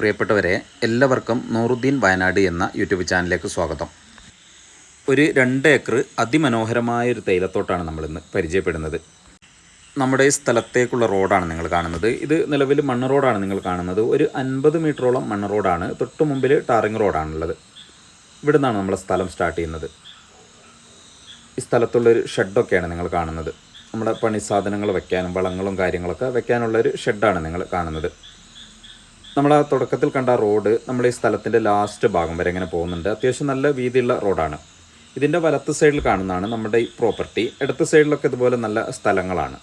പ്രിയപ്പെട്ടവരെ, എല്ലാവർക്കും നൂറുദ്ദീൻ വയനാട് എന്ന യൂട്യൂബ് ചാനലിലേക്ക് സ്വാഗതം. ഒരു 2 ഏക്കർ അതിമനോഹരമായൊരു തേയിലത്തോട്ടാണ് നമ്മളിന്ന് പരിചയപ്പെടുന്നത്. നമ്മുടെ ഈ സ്ഥലത്തേക്കുള്ള റോഡാണ് നിങ്ങൾ കാണുന്നത്. ഇത് നിലവിൽ മണ്ണ് റോഡാണ് നിങ്ങൾ കാണുന്നത്. ഒരു 50 മീറ്ററോളം മണ്ണ് റോഡാണ്. തൊട്ട് മുമ്പിൽ ടാറിങ് റോഡാണുള്ളത്. ഇവിടെ നിന്നാണ് നമ്മളെ സ്ഥലം സ്റ്റാർട്ട് ചെയ്യുന്നത്. ഈ സ്ഥലത്തുള്ളൊരു ഷെഡൊക്കെയാണ് നിങ്ങൾ കാണുന്നത്. നമ്മുടെ പണി സാധനങ്ങൾ വയ്ക്കാനും വളങ്ങളും കാര്യങ്ങളൊക്കെ വയ്ക്കാനുള്ളൊരു ഷെഡാണ് നിങ്ങൾ കാണുന്നത്. നമ്മൾ ആ തുടക്കത്തിൽ കണ്ട റോഡ് നമ്മൾ ഈ സ്ഥലത്തിൻ്റെ ലാസ്റ്റ് ഭാഗം വരെ ഇങ്ങനെ പോകുന്നുണ്ട്. അത്യാവശ്യം നല്ല വീതിയുള്ള റോഡാണ്. ഇതിൻ്റെ വലത്ത് സൈഡിൽ കാണുന്നതാണ് നമ്മുടെ ഈ പ്രോപ്പർട്ടി. ഇടത്ത് സൈഡിലൊക്കെ ഇതുപോലെ നല്ല സ്ഥലങ്ങളാണ്.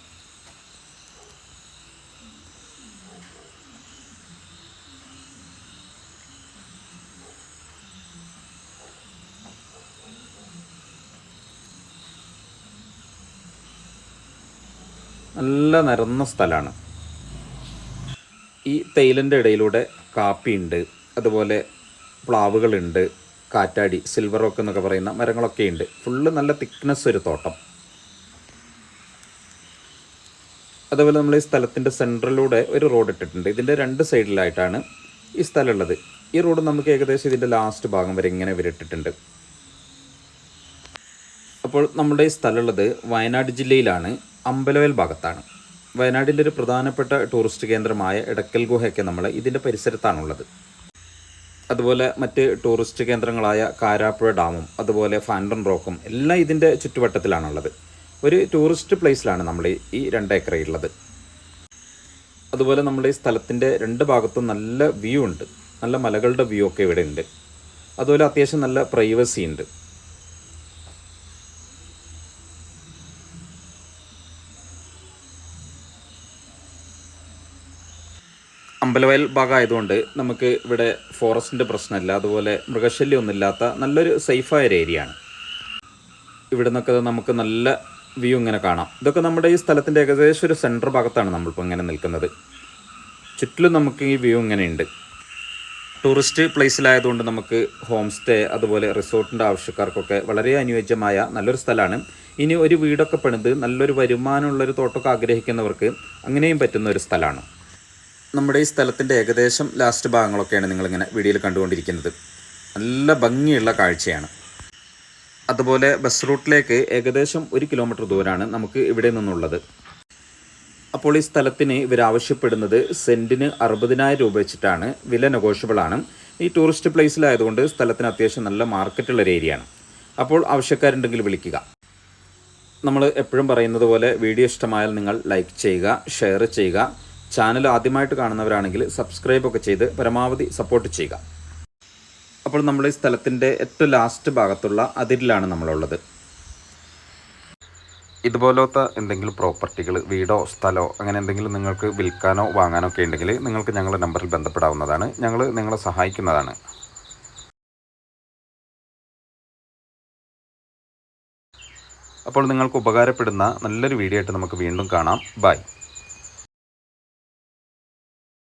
നല്ല നിരന്ന സ്ഥലമാണ്. ഈ തേയിലൻ്റെ ഇടയിലൂടെ കാപ്പിയുണ്ട്, അതുപോലെ പ്ലാവുകളുണ്ട്, കാറ്റാടി, സിൽവർ റോക്ക് എന്നൊക്കെ പറയുന്ന മരങ്ങളൊക്കെ ഉണ്ട്. ഫുള്ള് നല്ല തിക്നെസ് ഒരു തോട്ടം. അതുപോലെ നമ്മൾ ഈ സ്ഥലത്തിൻ്റെ സെൻട്രലിലൂടെ ഒരു റോഡ് ഇട്ടിട്ടുണ്ട്. ഇതിൻ്റെ 2 സൈഡിലായിട്ടാണ് ഈ സ്ഥലമുള്ളത്. ഈ റോഡ് നമുക്ക് ഏകദേശം ഇതിൻ്റെ ലാസ്റ്റ് ഭാഗം വരെ ഇങ്ങനെ ഇവരിട്ടിട്ടുണ്ട്. അപ്പോൾ നമ്മുടെ ഈ സ്ഥലമുള്ളത് വയനാട് ജില്ലയിലാണ്, അമ്പലവയൽ ഭാഗത്താണ്. വയനാടിൻ്റെ ഒരു പ്രധാനപ്പെട്ട ടൂറിസ്റ്റ് കേന്ദ്രമായ എടക്കൽ ഗുഹയൊക്കെ നമ്മൾ ഇതിൻ്റെ പരിസരത്താണുള്ളത്. അതുപോലെ മറ്റ് ടൂറിസ്റ്റ് കേന്ദ്രങ്ങളായ കാരാപ്പുഴ ഡാമും അതുപോലെ ഫാൻഡൻ റോക്കും എല്ലാം ഇതിൻ്റെ ചുറ്റുവട്ടത്തിലാണുള്ളത്. ഒരു ടൂറിസ്റ്റ് പ്ലേസിലാണ് നമ്മൾ ഈ 2 ഏക്കർ ഉള്ളത്. അതുപോലെ നമ്മുടെ ഈ സ്ഥലത്തിൻ്റെ 2 ഭാഗത്തും നല്ല വ്യൂ ഉണ്ട്. നല്ല മലകളുടെ വ്യൂ ഒക്കെ ഇവിടെ ഉണ്ട്. അതുപോലെ അത്യാവശ്യം നല്ല പ്രൈവസി ഉണ്ട്. അമ്പലവയൽ ഭാഗമായതുകൊണ്ട് നമുക്ക് ഇവിടെ ഫോറസ്റ്റിൻ്റെ പ്രശ്നമില്ല. അതുപോലെ മൃഗശല്യമൊന്നുമില്ലാത്ത നല്ലൊരു സേഫായൊരു ഏരിയയാണ്. ഇവിടെ നിന്നൊക്കെ നമുക്ക് നല്ല വ്യൂ ഇങ്ങനെ കാണാം. ഇതൊക്കെ നമ്മുടെ ഈ സ്ഥലത്തിൻ്റെ ഏകദേശം ഒരു സെൻറ്റർ ഭാഗത്താണ് നമ്മളിപ്പോൾ ഇങ്ങനെ നിൽക്കുന്നത്. ചുറ്റിലും നമുക്ക് ഈ വ്യൂ ഇങ്ങനെ ഉണ്ട്. ടൂറിസ്റ്റ് പ്ലേസിലായതുകൊണ്ട് നമുക്ക് ഹോം സ്റ്റേ അതുപോലെ റിസോർട്ടിൻ്റെ ആവശ്യക്കാർക്കൊക്കെ വളരെ അനുയോജ്യമായ നല്ലൊരു സ്ഥലമാണ്. ഇനി ഒരു വീടൊക്കെ പണിത് നല്ലൊരു വരുമാനമുള്ളൊരു തോട്ടമൊക്കെ ആഗ്രഹിക്കുന്നവർക്ക് അങ്ങനെയും പറ്റുന്ന ഒരു സ്ഥലമാണ്. നമ്മുടെ ഈ സ്ഥലത്തിൻ്റെ ഏകദേശം ലാസ്റ്റ് ഭാഗങ്ങളൊക്കെയാണ് നിങ്ങളിങ്ങനെ വീഡിയോയിൽ കണ്ടുകൊണ്ടിരിക്കുന്നത്. നല്ല ഭംഗിയുള്ള കാഴ്ചയാണ്. അതുപോലെ ബസ് റൂട്ടിലേക്ക് ഏകദേശം 1 കിലോമീറ്റർ ദൂരമാണ് നമുക്ക് ഇവിടെ നിന്നുള്ളത്. അപ്പോൾ ഈ സ്ഥലത്തിന് ഇവരാവശ്യപ്പെടുന്നത് സെൻറ്റിന് 60,000 രൂപ വെച്ചിട്ടാണ്. വില നെഗോഷ്യബിളാണ്. ഈ ടൂറിസ്റ്റ് പ്ലേസിലായതുകൊണ്ട് സ്ഥലത്തിന് അത്യാവശ്യം നല്ല മാർക്കറ്റുള്ളൊരു ഏരിയയാണ്. അപ്പോൾ ആവശ്യക്കാരുണ്ടെങ്കിൽ വിളിക്കുക. നമ്മൾ എപ്പോഴും പറയുന്നത് പോലെ വീഡിയോ ഇഷ്ടമായാൽ നിങ്ങൾ ലൈക്ക് ചെയ്യുക, ഷെയർ ചെയ്യുക. ചാനൽ ആദ്യമായിട്ട് കാണുന്നവരാണെങ്കിൽ സബ്സ്ക്രൈബൊക്കെ ചെയ്ത് പരമാവധി സപ്പോർട്ട് ചെയ്യുക. അപ്പോൾ നമ്മൾ ഈ സ്ഥലത്തിൻ്റെ ഏറ്റവും ലാസ്റ്റ് ഭാഗത്തുള്ള അതിരിലാണ് നമ്മളുള്ളത്. ഇതുപോലത്തെ എന്തെങ്കിലും പ്രോപ്പർട്ടികൾ, വീടോ സ്ഥലമോ അങ്ങനെ എന്തെങ്കിലും നിങ്ങൾക്ക് വിൽക്കാനോ വാങ്ങാനോ ഒക്കെ ഉണ്ടെങ്കിൽ നിങ്ങൾക്ക് ഞങ്ങളുടെ നമ്പറിൽ ബന്ധപ്പെടാവുന്നതാണ്. ഞങ്ങൾ നിങ്ങളെ സഹായിക്കുന്നതാണ്. അപ്പോൾ നിങ്ങൾക്ക് ഉപകാരപ്പെടുന്ന നല്ലൊരു വീഡിയോ ആയിട്ട് നമുക്ക് വീണ്ടും കാണാം. ബൈ.